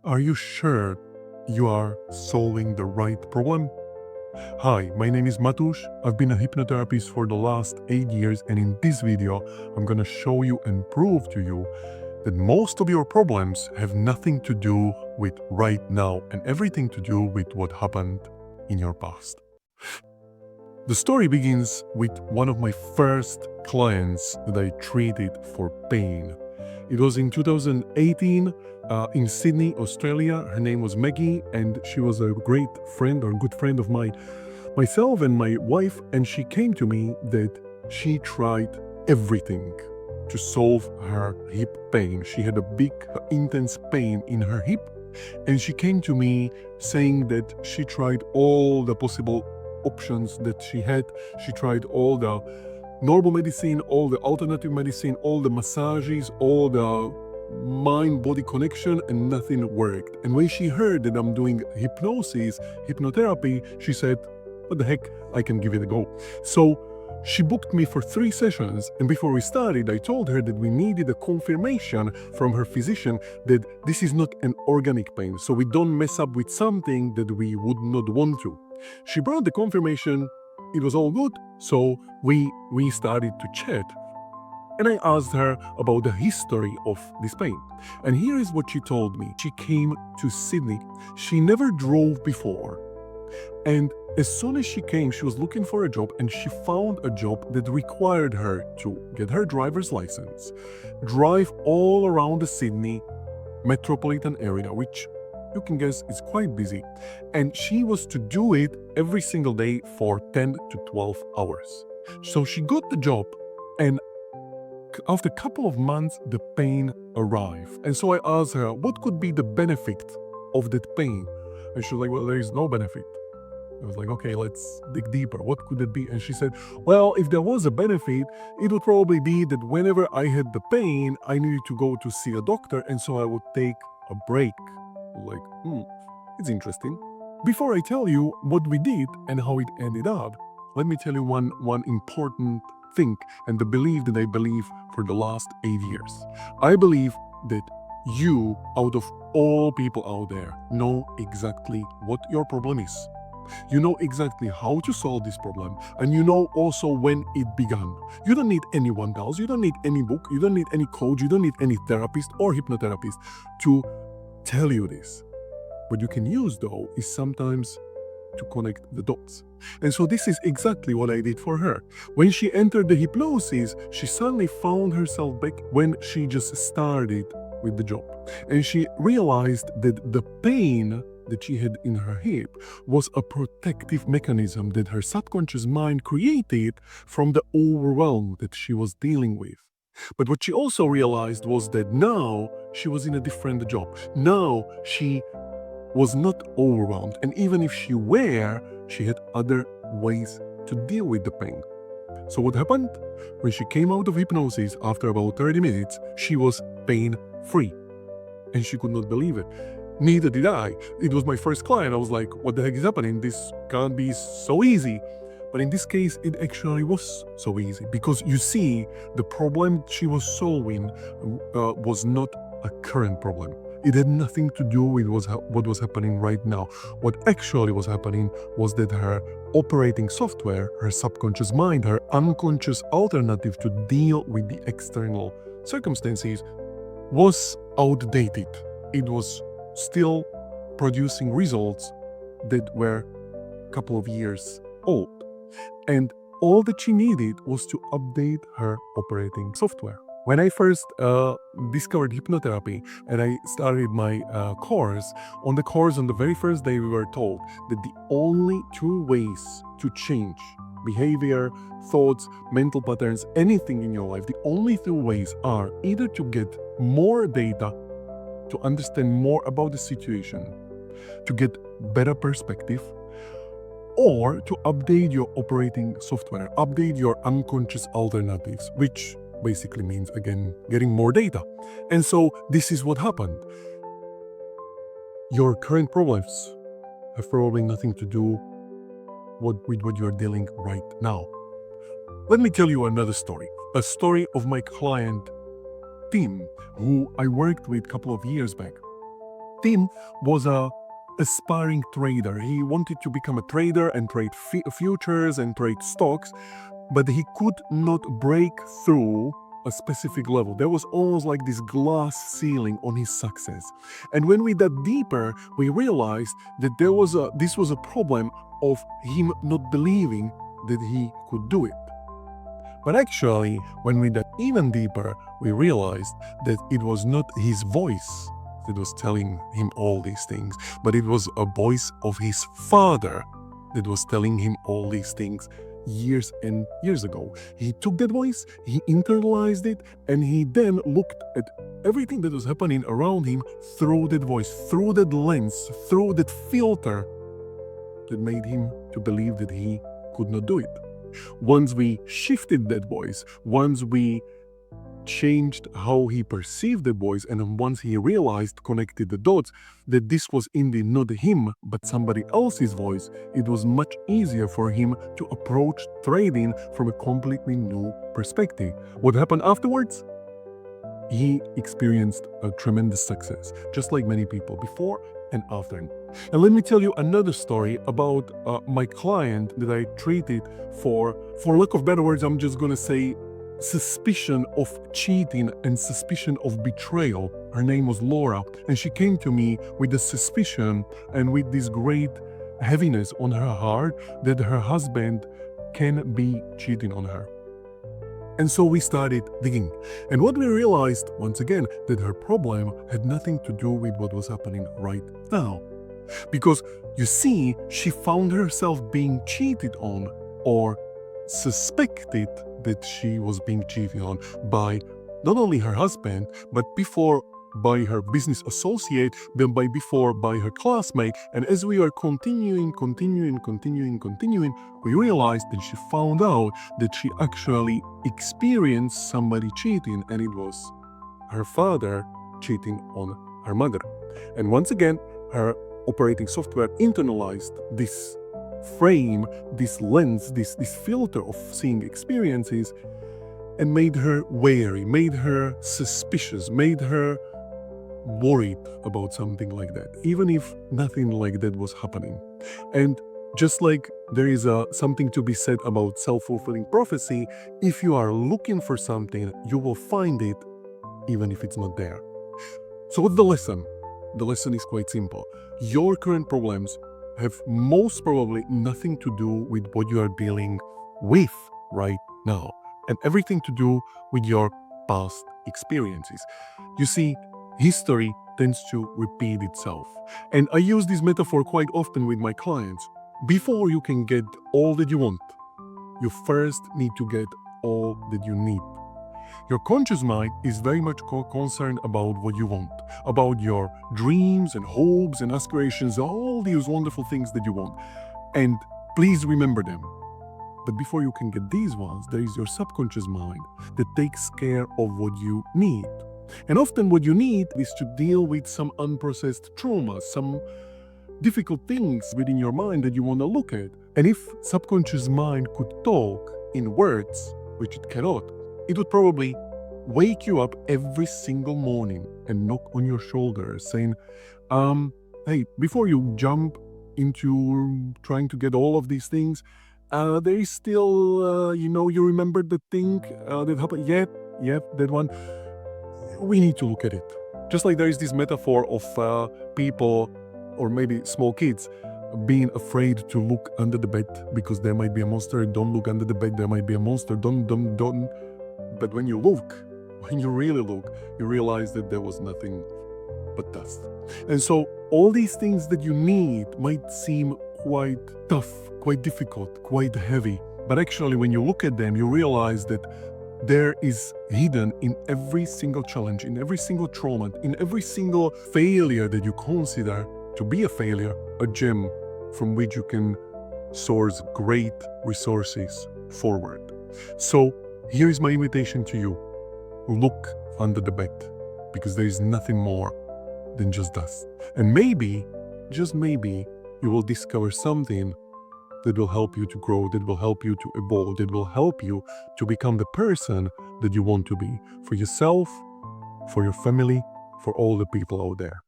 Are you sure you are solving the right problem? Hi, my name is Matush. I've been a hypnotherapist for the last 8 years, and in this video, I'm gonna show you and prove to you that most of your problems have nothing to do with right now and everything to do with what happened in your past. The story begins with one of my first clients that I treated for pain. It was in 2018 in Sydney, Australia. Her name was Maggie, and she was a great friend or good friend of myself and my wife. And she came to me that she tried everything to solve her hip pain. She had a big, intense pain in her hip, and she came to me saying that she tried all the possible options that she had. She tried all the normal medicine, all the alternative medicine, all the massages, all the mind-body connection, and nothing worked. And when she heard that I'm doing hypnotherapy, she said, what the heck, I can give it a go. So she booked me for 3 sessions, and before we started, I told her that we needed a confirmation from her physician that this is not an organic pain, so we don't mess up with something that we would not want to. She brought the confirmation, it was all good, so we started to chat. And I asked her about the history of this pain. And here is what she told me. She came to Sydney. She never drove before. And as soon as she came, she was looking for a job, and she found a job that required her to get her driver's license, drive all around the Sydney metropolitan area, which you can guess is quite busy. And she was to do it every single day for 10 to 12 hours. So she got the job, and after a couple of months, the pain arrived. And so I asked her, what could be the benefit of that pain? And she was like, well, there is no benefit. I was like, okay, let's dig deeper. What could it be? And she said, well, if there was a benefit, it would probably be that whenever I had the pain, I needed to go to see a doctor, and so I would take a break. Like, it's interesting. Before I tell you what we did and how it ended up, let me tell you one important thing and the belief that I believe for the last 8 years. I believe that you, out of all people out there, know exactly what your problem is. You know exactly how to solve this problem, and you know also when it began. You don't need anyone else, you don't need any book, you don't need any coach, you don't need any therapist or hypnotherapist to tell you this. What you can use, though, is sometimes to connect the dots. And so this is exactly what I did for her. When she entered the hypnosis, she suddenly found herself back when she just started with the job. And she realized that the pain that she had in her hip was a protective mechanism that her subconscious mind created from the overwhelm that she was dealing with. But what she also realized was that now she was in a different job. Now she was not overwhelmed, and even if she were, she had other ways to deal with the pain. So what happened? When she came out of hypnosis after about 30 minutes, she was pain-free. And she could not believe it. Neither did I. It was my first client. I was like, what the heck is happening? This can't be so easy. But in this case, it actually was so easy, because you see, the problem she was solving was not a current problem. It had nothing to do with what was happening right now. What actually was happening was that her operating software, her subconscious mind, her unconscious alternative to deal with the external circumstances was outdated. It was still producing results that were a couple of years old. And all that she needed was to update her operating software. When I first discovered hypnotherapy and I started my course, on the very first day we were told that the only 2 ways to change behavior, thoughts, mental patterns, anything in your life, the only 2 ways are either to get more data, to understand more about the situation, to get better perspective, or to update your operating software, update your unconscious alternatives, which basically means, again, getting more data. And so this is what happened. Your current problems have probably nothing to do with what you're dealing right now. Let me tell you another story, a story of my client Tim, who I worked with a couple of years back. Tim was a aspiring trader. He wanted to become a trader and trade futures and trade stocks, but he could not break through a specific level. There was almost like this glass ceiling on his success. And when we dug deeper, we realized that this was a problem of him not believing that he could do it. But actually, when we dug even deeper, we realized that it was not his voice that was telling him all these things, but it was a voice of his father that was telling him all these things years and years ago. He took that voice, he internalized it, and he then looked at everything that was happening around him through that voice, through that lens, through that filter that made him to believe that he could not do it. Once we shifted that voice, once we changed how he perceived the voice, and once he realized, connected the dots, that this was indeed not him but somebody else's voice, it was much easier for him to approach trading from a completely new perspective. What happened afterwards? He experienced a tremendous success, just like many people before and after. And let me tell you another story about my client that I treated for lack of better words, I'm just gonna say suspicion of cheating and suspicion of betrayal. Her name was Laura, and she came to me with the suspicion and with this great heaviness on her heart that her husband can be cheating on her. And so we started digging. And what we realized, once again, that her problem had nothing to do with what was happening right now. Because, you see, she found herself being cheated on, or suspected that she was being cheated on by not only her husband, but before by her business associate, then by her classmate. And as we are continuing, we realized that she found out that she actually experienced somebody cheating, and it was her father cheating on her mother. And once again, her operating software internalized this frame, this lens, this filter of seeing experiences, and made her wary, made her suspicious, made her worried about something like that, even if nothing like that was happening. And just like there is something to be said about self-fulfilling prophecy, if you are looking for something, you will find it even if it's not there. So what's the lesson? The lesson is quite simple. Your current problems have most probably nothing to do with what you are dealing with right now, and everything to do with your past experiences. You see, history tends to repeat itself. And I use this metaphor quite often with my clients. Before you can get all that you want, you first need to get all that you need. Your conscious mind is very much concerned about what you want, about your dreams and hopes and aspirations, all these wonderful things that you want. And please remember them. But before you can get these ones, there is your subconscious mind that takes care of what you need. And often what you need is to deal with some unprocessed trauma, some difficult things within your mind that you want to look at. And if subconscious mind could talk in words, which it cannot, it would probably wake you up every single morning and knock on your shoulder saying, hey, before you jump into trying to get all of these things, there is still, you remember the thing that happened? Yep, that one. We need to look at it. Just like there is this metaphor of people, or maybe small kids, being afraid to look under the bed because there might be a monster. Don't look under the bed, there might be a monster. Don't. But when you really look, you realize that there was nothing but dust. And so all these things that you need might seem quite tough, quite difficult, quite heavy. But actually, when you look at them, you realize that there is hidden in every single challenge, in every single trauma, in every single failure that you consider to be a failure, a gem from which you can source great resources forward. So here is my invitation to you. Look under the bed, because there is nothing more than just dust. And maybe, just maybe, you will discover something that will help you to grow, that will help you to evolve, that will help you to become the person that you want to be for yourself, for your family, for all the people out there.